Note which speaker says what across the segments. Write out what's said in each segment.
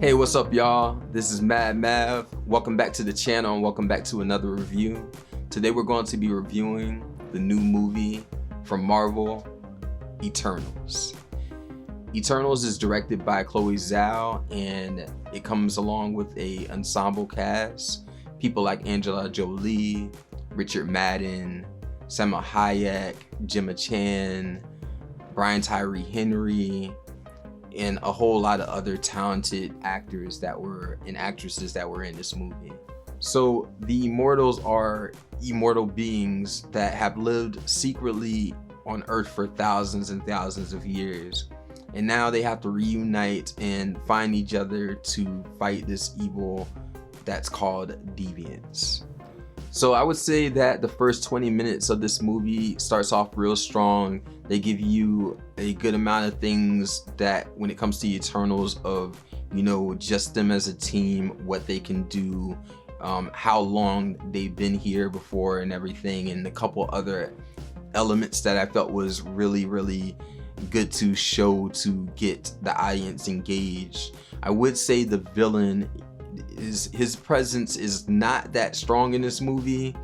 Speaker 1: Hey, what's up, y'all? This is MadMave. Welcome back to the channel and welcome back to another review. Today we're going to be reviewing the new movie from Marvel, Eternals. Eternals is directed by Chloe Zhao and it comes along with an ensemble cast. People like Angela Jolie, Richard Madden, Salma Hayek, Gemma Chan, Brian Tyree Henry, and a whole lot of other talented actors and actresses that were in this movie. So the Immortals are immortal beings that have lived secretly on Earth for thousands and thousands of years. And now they have to reunite and find each other to fight this evil that's called deviance. So I would say that the first 20 minutes of this movie starts off real strong. They give you a good amount of things that when it comes to the Eternals of, just them as a team, what they can do, how long they've been here before and everything, and a couple other elements that I felt was really, really good to show to get the audience engaged. I would say the villain, his presence is not that strong in this movie.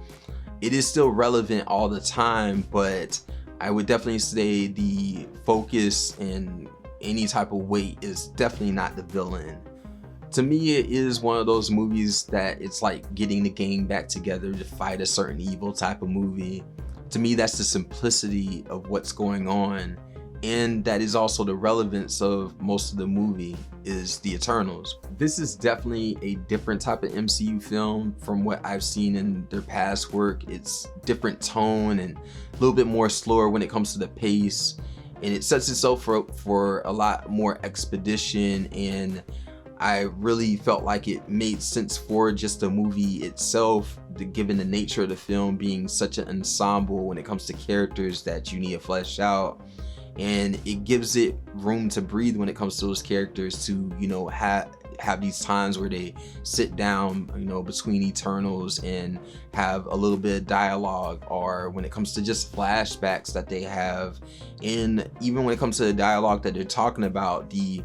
Speaker 1: It is still relevant all the time, but I would definitely say the focus and any type of weight is definitely not the villain. To me, it is one of those movies that it's like getting the gang back together to fight a certain evil type of movie. To me, that's the simplicity of what's going on. And that is also the relevance of most of the movie is the Eternals. This is definitely a different type of MCU film from what I've seen in their past work. It's different tone and a little bit more slower when it comes to the pace. And it sets itself up for a lot more expedition, and I really felt like it made sense for just the movie itself, given the nature of the film being such an ensemble when it comes to characters that you need to flesh out. And it gives it room to breathe when it comes to those characters to, have these times where they sit down, between Eternals and have a little bit of dialogue, or when it comes to just flashbacks that they have. And even when it comes to the dialogue that they're talking about, the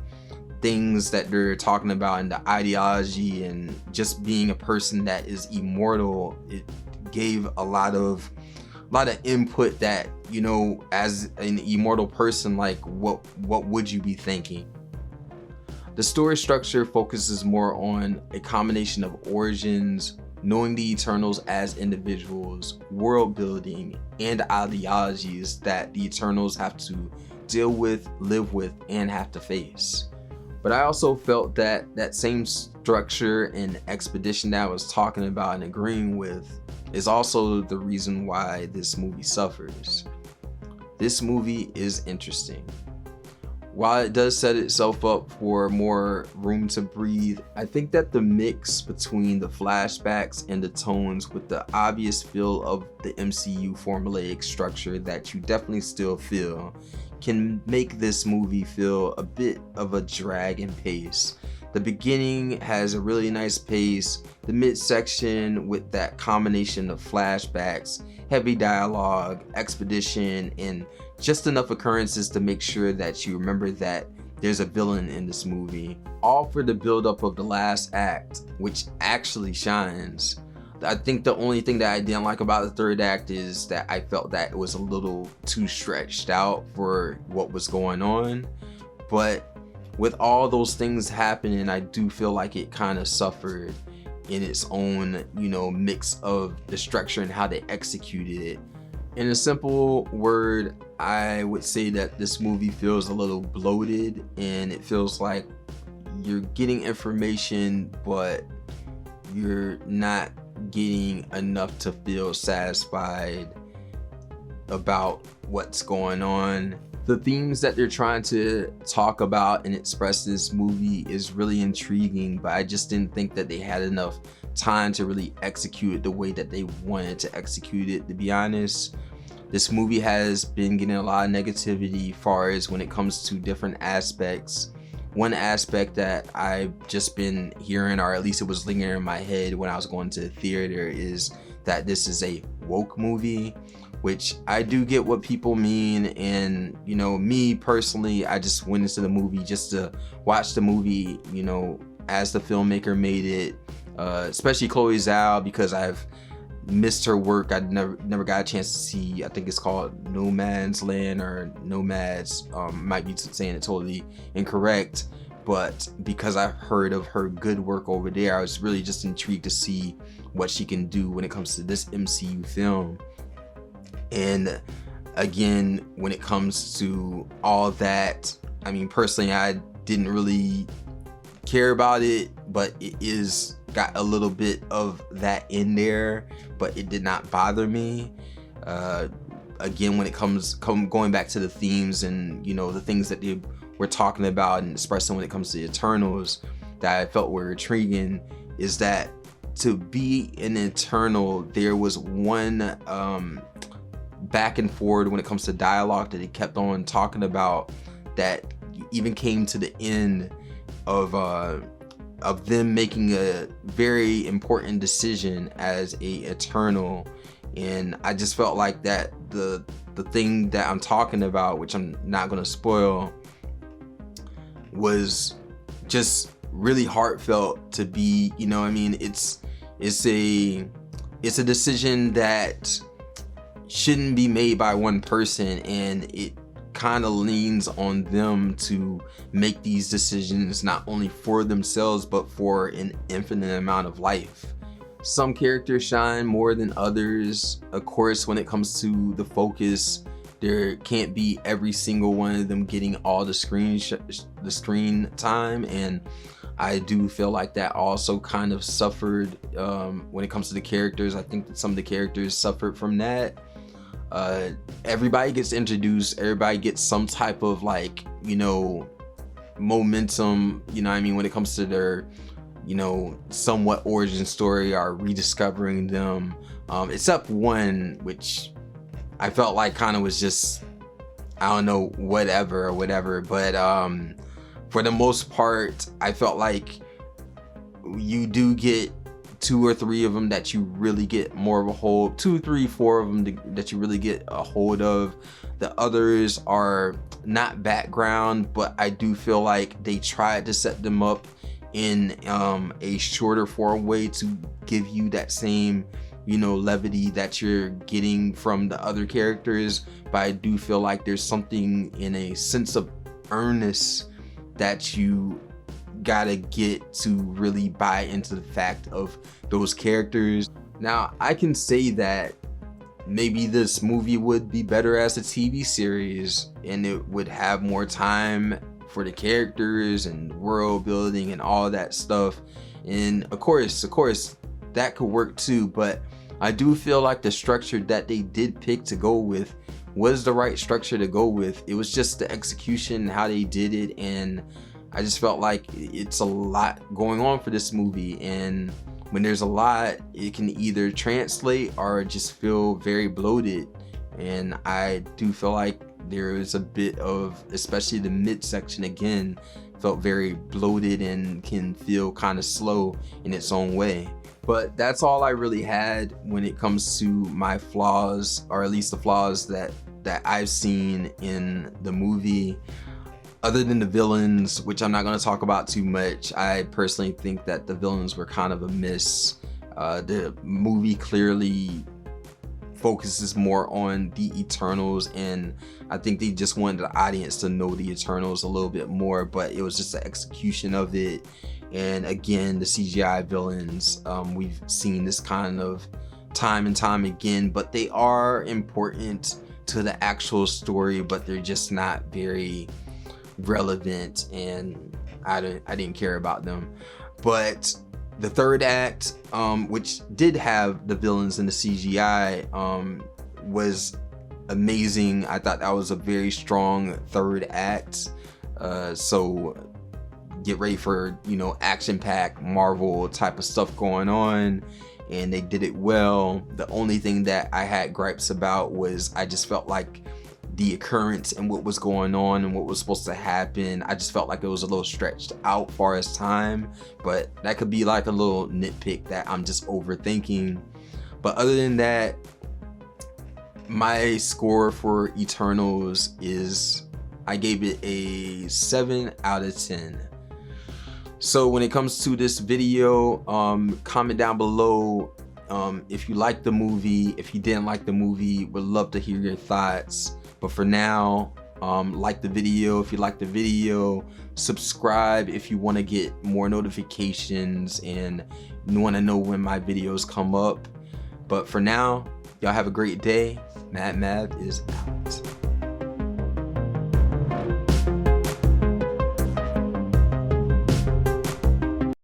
Speaker 1: things that they're talking about and the ideology and just being a person that is immortal, it gave a lot of input that, as an immortal person, like what would you be thinking? The story structure focuses more on a combination of origins, knowing the Eternals as individuals, world building, and ideologies that the Eternals have to deal with, live with, and have to face. But I also felt that that same structure and expedition that I was talking about and agreeing with is also the reason why this movie suffers. This movie is interesting. While it does set itself up for more room to breathe, I think that the mix between the flashbacks and the tones with the obvious feel of the MCU formulaic structure that you definitely still feel can make this movie feel a bit of a drag in pace. The beginning has a really nice pace. The midsection with that combination of flashbacks, heavy dialogue, expedition, and just enough occurrences to make sure that you remember that there's a villain in this movie. All for the buildup of the last act, which actually shines. I think the only thing that I didn't like about the third act is that I felt that it was a little too stretched out for what was going on. But with all those things happening, I do feel like it kind of suffered in its own, mix of the structure and how they executed it. In a simple word, I would say that this movie feels a little bloated, and it feels like you're getting information, but you're not getting enough to feel satisfied about what's going on. The themes that they're trying to talk about and express in this movie is really intriguing, but I just didn't think that they had enough time to really execute it the way that they wanted to execute it. To be honest, this movie has been getting a lot of negativity as far as when it comes to different aspects. One aspect that I've just been hearing, or at least it was lingering in my head when I was going to the theater, is that this is a woke movie, which I do get what people mean. And me personally, I just went into the movie just to watch the movie, as the filmmaker made it, especially Chloe Zhao, because I've missed her work. I never got a chance to see, I think it's called No Man's Land or Nomads, might be saying it totally incorrect, but because I've heard of her good work over there, I was really just intrigued to see what she can do when it comes to this MCU film. And again, when it comes to all that, I mean, personally, I didn't really care about it, but it is got a little bit of that in there, but it did not bother me. Again, when it comes going back to the themes and, you know, the things that they were talking about and expressing when it comes to the Eternals that I felt were intriguing, is that to be an Eternal, there was one back and forward when it comes to dialogue that he kept on talking about, that even came to the end of them making a very important decision as a Eternal. And I just felt like that the thing that I'm talking about, which I'm not gonna spoil, was just really heartfelt to be, you know, I mean, it's a decision that shouldn't be made by one person, and it kind of leans on them to make these decisions not only for themselves but for an infinite amount of life. Some characters shine more than others. Of course, when it comes to the focus, there can't be every single one of them getting all the screen time, and I do feel like that also kind of suffered when it comes to the characters. I think that some of the characters suffered from that. Everybody gets introduced, everybody gets some type of, like, you know, momentum, you know what I mean, when it comes to their, you know, somewhat origin story or rediscovering them, except one which I felt like kind of was just, I don't know, whatever, but for the most part, I felt like you do get 2 or 3 of them that you really get more of a hold, 2, 3, 4 of them that you really get a hold of. The others are not background, but I do feel like they tried to set them up in a shorter form way to give you that same, you know, levity that you're getting from the other characters. But I do feel like there's something in a sense of earnest that you gotta get to really buy into the fact of those characters. Now, I can say that maybe this movie would be better as a TV series, and it would have more time for the characters and world building and all that stuff. And of course that could work too, but I do feel like the structure that they did pick to go with was the right structure to go with. It was just the execution, how they did it, and I just felt like it's a lot going on for this movie, and when there's a lot, it can either translate or just feel very bloated. And I do feel like there is a bit of, especially the midsection again, felt very bloated and can feel kind of slow in its own way. But that's all I really had when it comes to my flaws, or at least the flaws that I've seen in the movie. Other than the villains, which I'm not going to talk about too much, I personally think that the villains were kind of a miss. The movie clearly focuses more on the Eternals, and I think they just wanted the audience to know the Eternals a little bit more, but it was just the execution of it. And again, the CGI villains, we've seen this kind of time and time again, but they are important to the actual story, but they're just not very relevant, and I didn't care about them. But the third act, which did have the villains and the CGI, was amazing. I thought that was a very strong third act. So get ready for, you know, action-packed Marvel type of stuff going on, and they did it well. The only thing that I had gripes about was I just felt like the occurrence and what was going on and what was supposed to happen, I just felt like it was a little stretched out far as time, but that could be like a little nitpick that I'm just overthinking. But other than that, my score for Eternals is, I gave it a 7 out of 10. So when it comes to this video, comment down below if you liked the movie. If you didn't like the movie, would love to hear your thoughts. But for now, like the video if you like the video, subscribe if you want to get more notifications and you want to know when my videos come up. But for now, y'all have a great day. MadMave is out.